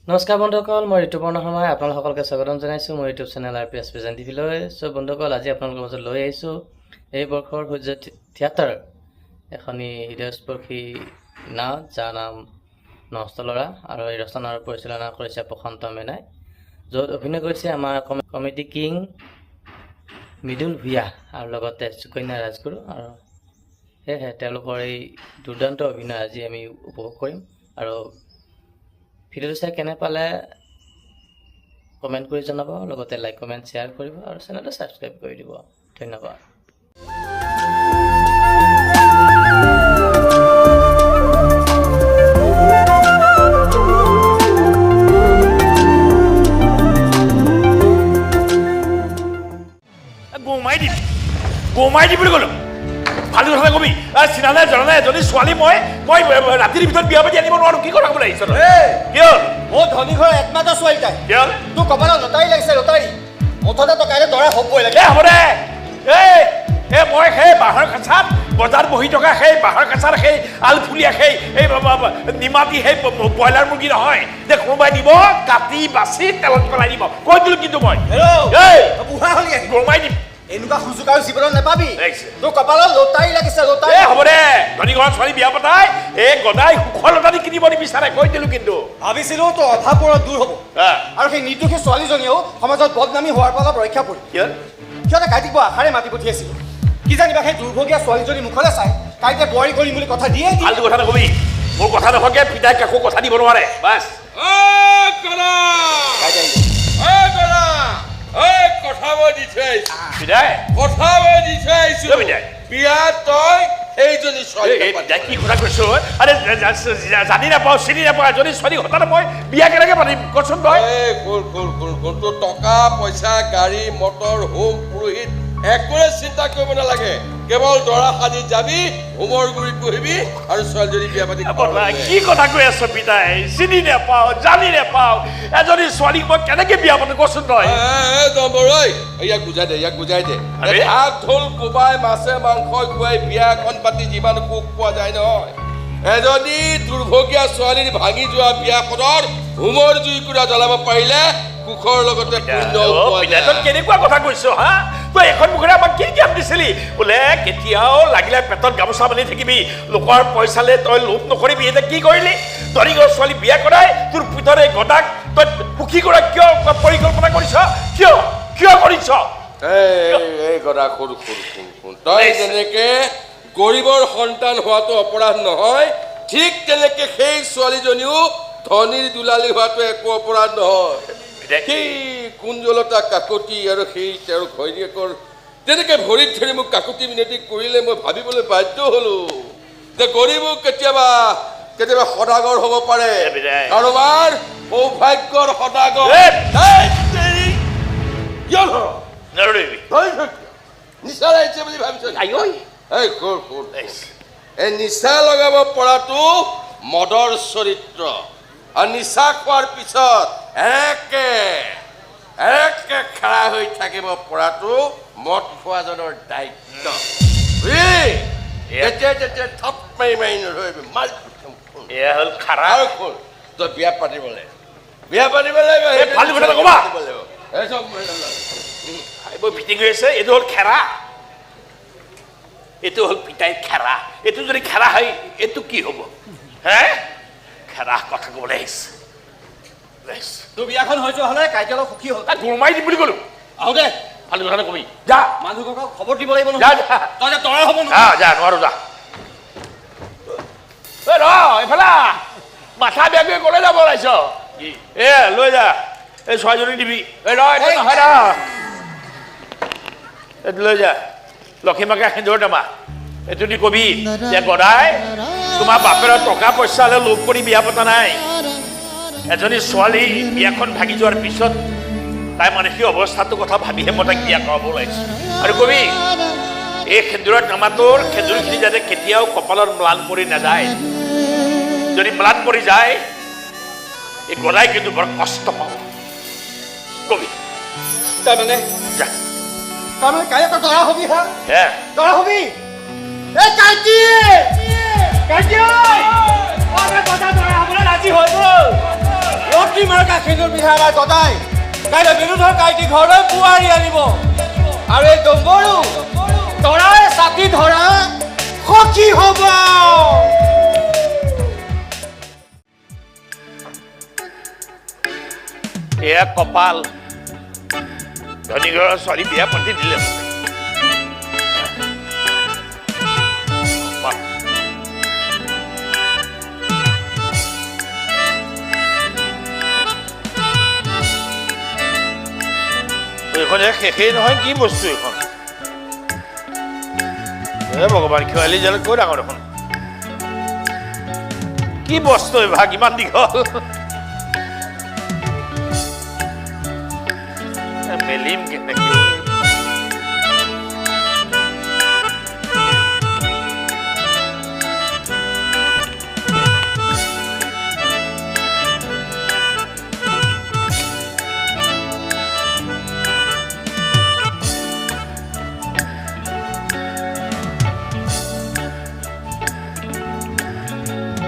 নমস্কাৰ বন্ধুসকল, মই ঋতুপৰ্ণ শৰ্মাই আপোনালোকসকলকে স্বাগতম জনাইছোঁ মোৰ ইউটিউব চেনেল RPS প্ৰেজেণ্ট টিভিলৈ। চ' বন্ধুসকল, আজি আপোনালোকৰ মাজত লৈ আহিছোঁ এই বৰ্ষৰ সূৰ্য থিয়েটাৰ এখনি হৃদয়স্পৰ্শী নাট, যাৰ নাম নহস্ত ল'ৰা, আৰু এই ৰচনাৰ পৰিচালনা কৰিছে প্ৰশান্ত মেনাই, য'ত অভিনয় কৰিছে আমাৰ কমেডি কিং মৃদুল ভূঞা আৰু লগতে সুকন্যা ৰাজগুৰু। আৰু সেয়েহে তেওঁলোকৰ এই দুৰ্দান্ত অভিনয় আজি আমি উপভোগ কৰিম। আৰু ভিডিঅ'টো চাই কেনে পালে কমেণ্ট কৰি জনাব, লগতে লাইক কমেণ্ট শ্বেয়াৰ কৰিব আৰু চেনেলটো ছাবস্ক্ৰাইব কৰি দিব। ধন্যবাদ। গোমাই দি বুলি ক'লো ভালো কথা কবি চিনালে জনালে যদি ছোৱালী মই ৰাতিৰ ভিতৰত বিয়া পাতি আনিব নোৱাৰো। কি কথা ক'বলৈ আহিছ? কি হ'ল? মোৰ ধনী ঘৰৰ একমাত্ৰ ছোৱালী তাই। কি হ'ল? তোৰ কপালত লটাৰী লাগিছে, লটাৰী। মুঠতে তই কাইলৈ দৰা হ'বই লাগে। হ'ব দে। মই সেই বাঁহৰ কাছাত বজাৰত বহি থকা সেই বাঁহৰ কাছাৰ সেই আলফুলীয়া সেই নিমাতি সেই ব্ৰইলাৰ মুৰ্গী নহয় যে কোনোবাই দিব কাটি বাচি তেলত পেলাই দিব কৈ দিলো। কিন্তু মই বুঢ়া হলি গোমাই দিম। এনেকুৱা সুযোগ আৰু জীৱনত নাপাবি। তোৰ কপালত লটাৰী লাগিছে, লটাৰী। হ'ব দে। ধনী ঘৰৰ ছোৱালী বিয়া পতাই এই গদাই সুখৰ লটাৰী কিনিব নিবিচাৰে কৈ দিলো। কিন্তু ভাবিছিলো তোৰ অভাৱবোৰত দূৰ হ'ব আৰু সেই নিৰ্দোষী ছোৱালীজনীয়েও সমাজত বদনামী হোৱাৰ পৰা ৰক্ষা পৰিব। সিহঁতে কাইটিক আশাৰে মাতি পঠিয়াইছিল। কি জানিবা সেই দুৰ্ভগীয়া ছোৱালীজনী মুখলৈ চাই কাইতে বোৱাৰী কৰিম বুলি কথা দিয়ে। ফাল্টু কথা নকবি। মোৰ কথা নককে পিতাই কাকো কথা দিব নোৱাৰে। বাছ কি কথা কৈছো? জানি নাপাওঁ, চিনি নাপাওঁ এজনী ছোৱালী হঠাৎ মই বিয়া কেনেকে পাতিম কচোন তই? টকা পইচা গাড়ী মটৰ হোম পুৰোহিত একোৰে চিন্তা কৰিব নালাগে। কেৱল দৰা সাজি যাবি, হোমৰ গুৰিত বহিবি আৰু ছোৱালীজনী বিয়া পাতি। কি কথা কৈ আছ পিতাই? চিনি নাপাওঁ, জানি নাপাওঁ এজনী ছোৱালীক মই কেনেকে বিয়া পাতো কচোন তই? ইয়াক বুজাই দে, ইয়াক বুজাই দে। ভাত ঢোল কোবাই মাছে মাংস খুৱাই বিয়া এখন পাতি যিমান সুখ পোৱা যায় নহয়, এজনী দুৰ্ভগীয়া ছোৱালীৰ ভাঙি যোৱা বিয়াখনৰ হোমৰ জুইকুৰা জ্বলাব পাৰিলে সুখৰ লগতে কেনেকুৱা কথা কৈছ? হা, তই এখন মুখেৰে আমাক কি জ্ঞান দিছিলি? বোলে কেতিয়াও লাগিলে পেটত গামোচা বান্ধি থাকিবি, লোকৰ পইচালে তই লোভ নকৰিবি। এতিয়া কি কৰিলি? দৰিঙৰ ছোৱালী বিয়া কৰাই তোৰ পিতৰে গদাক তই সুখী কৰা কিয় পৰিকল্পনা কৰিছ? কিয় কিয় কৰিছ? এই গদা শুন, তই যেনেকে গৰীবৰ সন্তান হোৱাটো অপৰাধ নহয়, ঠিক তেনেকে সেই ছোৱালীজনীও ধনীৰ দুলালী হোৱাটো একো অপৰাধ নহয়। সেই কুঞ্জলতা কাকতি আৰু সেই তেওঁৰ ঘৈণীয়েকৰ তেনেকে ভৰিত ধৰি মোক কাকতি মিনতি কৰিলে মই ভাবিবলৈ বাধ্য হলো যে গৰীবো কেতিয়াবা সদাগৰ হ'ব পাৰে, কাৰোবাৰ সৌভাগ্যৰ সদাগৰ। নিচা লাগিছে বুলি ভাবিছ? এই নিচা লগাব পৰাটো মদৰ চৰিত্ৰ, আৰু নিচা খোৱাৰ পিছত একে খাৰা হৈ থাকিব পৰাটো মদ খোৱাজনৰ দায়িত্ব। থপ মাৰি নধৰিবি, হ'ল খাৰা। তই বিয়া পাতিব লাগিব, বিয়া পাতিব লাগিব। ফিটিং হৈ আছে। এইটো হ'ল খেৰা, এইটো হ'ল পিতাই খেৰা। এইটো যদি খেৰা হয় এইটো কি হ'ব? হে, খেৰা কথা ক'বলৈ আহিছে। তোৰ বিয়াখন হৈ যোৱা হ'লে কাইতে অলপ সুখী হ'ল। গোমাই দিম বুলি ক'লো। আহো দে, ফাল্টু কথা নকবি। যা, মানুহক খবৰ দিব লাগিব যা নহয়। যা, তই যে দৰা হ'ব যা নোৱাৰো যা। এইফালে মাথা বেয়া কৰি ক'লে যাব ওলাইছ? লৈ যা, এই ছোৱালীজনী দিবি। লৈ যা, লক্ষীমাকে সেন্দুৰ টেমা। এইটো দি কবি যে গদাই তোমাৰ বাপেৰ টকা পইচালৈ লোভ কৰি বিয়া পতা নাই। এজনী ছোৱালী বিয়াখন ভাগি যোৱাৰ পিছত তাই মানসিক অৱস্থাটোৰ কথা ভাবিহে মই তাক বিয়া কৰাব ওলাইছো। আৰু কবি এই সেন্দুৰৰ টেমাটোৰ সেন্দুৰখিনি যাতে কেতিয়াও কপালত ম্লান পৰি নাযায়। যদি ম্লান পৰি যায় এই গদাই কিন্তু বৰ কষ্ট পাব। কবি তাৰমানে কাইলৈ তই দৰা হবি। দৰা হবি। এই কাইটি কাইটি, দৰা হ'বলৈ ৰাজি হৈ গ'ল। লক্ষী মাৰ সিন্দুৰ পিন্ধা আমাৰ গদাই কাইলৈ বিনোদৰ কাইটি ঘৰলৈ পুৱাৰি আনিব আৰু এই ডম্বৰু তৰাই ছাতি ধৰা সখী হ'ব এয়া কপাল ধনী ঘৰৰ ছোৱালী বিয়া পাতি দিলে এইখন শেষেই নহয় কি বস্তু এইখন ভগৱান খিৱালি জাল কৈ ডাঙৰ দেখোন কি বস্তু ভাগ ইমান দীঘল মেলিম কেনেকে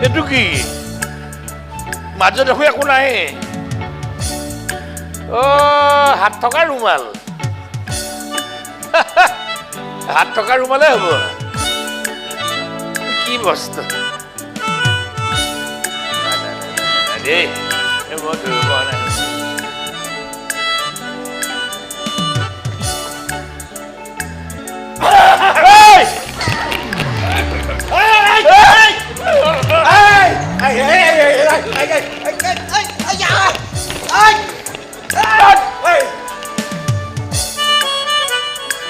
এইটো কি মাজত দেখো একো নাই হাত থকা ৰুমাল হাত থকা ৰুমালে হ'ব কি বস্তু দেই মই ধৰিব পৰা নাই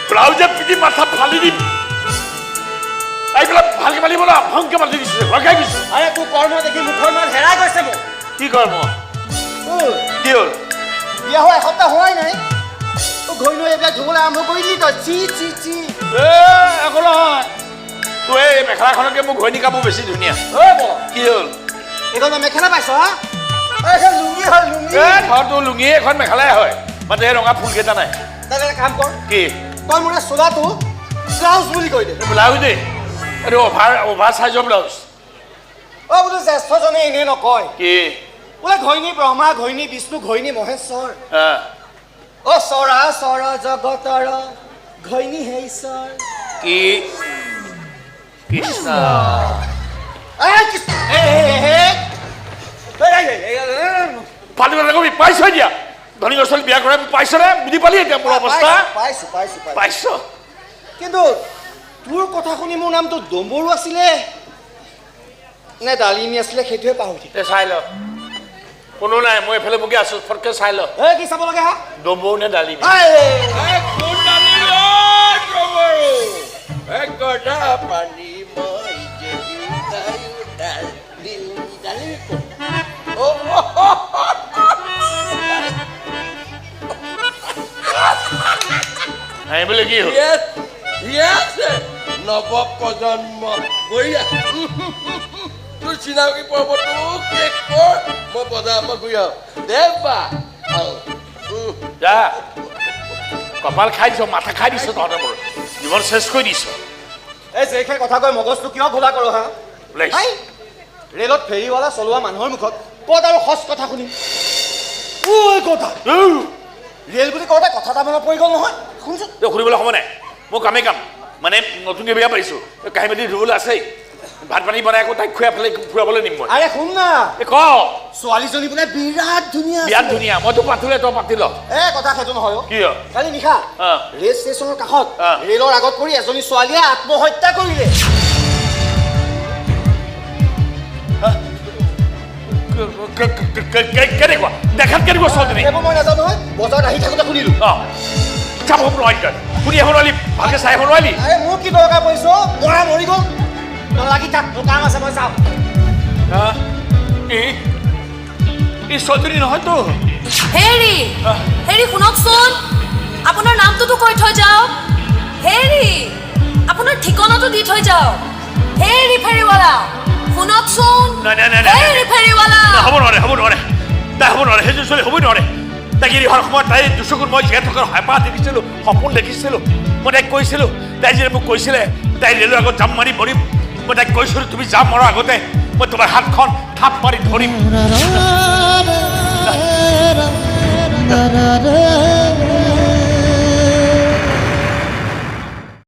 ব্লাউজে পিটি মাথা ফালি দিম এইবিলাক ভালকে মালিব না ভংকে মালি দিছে লগাই দিছে আৰে তোৰ কৰ্ম দেখি মুখৰ মান হেৰাই গৈছে মোক কি কৰ্ম কি হ'ল বিয়া হোৱা এসপ্তাহ হোৱাই নাই তোৰ ঘৈ নৈ এইবিলাক ধুবলৈ আৰম্ভ কৰি দিলি তই চি চি চি একো নহয় তোৰ এই মেখেলাখনকে মোৰ ঘৈণী কাপোৰ বেছি ধুনীয়া কি হ'ল এইখন মেখেলা পাইছ হা এইখন লুঙি হয় লুঙি ধৰ তোৰ লুঙিয়ে এখন মেখেলাই হয় মানে এই ৰঙা ফুলকেইটা নাই তাত এটা কাম কৰ কি তই মোৰে চোলাটো ব্লাউজ বুলি কৈ দে ব্লাউজ দেই এইটো অভাৰ চাইজৰ ব্লাউজ বোলো জ্যেষ্ঠজনে এনেই নকয় কি বোলে ঘৈণী ব্ৰহ্মা ঘৈণী বিষ্ণু ঘৈণী মহেশ্বৰ চৰা চৰ জগতৰ ঘৈণী হে ঈশ্বৰ কি কৃষ্ণ পালি কবি পাইছ দিয়া ধনী ছোৱালী বিয়া কৰা পাইছ নে বুজি পালি এতিয়া মোৰ অৱস্থা পাইছো পাইছো পাইছ কিন্তু তোৰ কথা শুনি মোৰ নামটো ডম্বৰু আছিলে নে ডালিমী আছিলে সেইটোৱে পাহৰি চাই ল কোনো নাই মই এইফালে মুখে আছো ফটকে চাই ল কি চাব লাগে হা ডম্বৰু নে ডালিমী এইবোলে কি হ'ল নৱ প্ৰজন্ম বঢ়িয়া তোৰ চিনাকি পৰ্বটো শেষ কৰ মই বজাৰ পৰা ঘূৰি আহোঁ দে বা যা কপাল খাই দিছ মাথা খাই দিছ তহঁতে মোৰ জীৱন চেছ কৰি দিছ এই যেইষে কথা কৈ মগজটো কিয় ভোলা কৰ হা ৰেলত ফেৰীৱালা চলোৱা মানুহৰ মুখত ক'ত আৰু সঁচ কথা শুনিম কথা ৰেল বুলি কওঁতে কথা এটা মনত পৰি গ'ল নহয় শুনচোন শুনিবলৈ সময় নাই মোৰ কামেই কাম মানে নতুনকৈ বিয়া পাৰিছোঁ কাঁহী বাতি ধুবলৈ আছেই ভাত পানী বনাই আকৌ তাইক খুৱাই পেলাই ফুৰাবলৈ নিম মই আৰে শুন না ক ছোৱালীজনী বোলে বিৰাট ধুনীয়া বিৰাট ধুনীয়া মইতো পাতিলে তই পাতি ল কথা সেইটো নহয় কি কালি নিশা ৰেল ষ্টেচনৰ কাষত ৰেলৰ আগত পৰি এজনী ছোৱালীয়ে আত্মহত্যা কৰিলে কেনেকুৱা দেখাত কেনেকুৱা ছোৱালীজনী সেইবোৰ মই নাজানো নহয় বজাৰত আহি থাকোঁতে শুনিলোঁ চাব নোৱাৰি তই শুনি আহিব নোৱাৰি ভালকৈ চাই আহিব নোৱাৰি আৰে মোৰ কি দৰকাৰ পৰিছ মৰা মৰি গ'ল লাগি থাক মোৰ কাম আছে মই চাওঁ এই ছোৱালীজনী নহয়তো হেৰি হেৰি শুনকচোন আপোনাৰ নামটোতো কৈ থৈ যাওক হেৰি আপোনাৰ ঠিকনাটো দি থৈ যাওক হেৰি ফেৰিৱালা শুনকচোন হেৰি ফেৰিৱালা হ'ব নোৱাৰে তাই হ'ব নোৱাৰে সেইযোৰ ছোৱালী হ'বই নোৱাৰে তাইক এৰি অহাৰ সময়ত তাই দুচকুত মই জীয়াই থকাৰ হেঁপাহ দেখিছিলোঁ সপোন দেখিছিলোঁ মই তাইক কৈছিলোঁ তাই যেতিয়া মোক কৈছিলে তাই ৰেলৰ আগত জাম মাৰি মৰিম মই তাইক কৈছিলোঁ তুমি জাম মৰাৰ আগতে মই তোমাৰ হাতখন থাপ মাৰি ধৰিম रा रा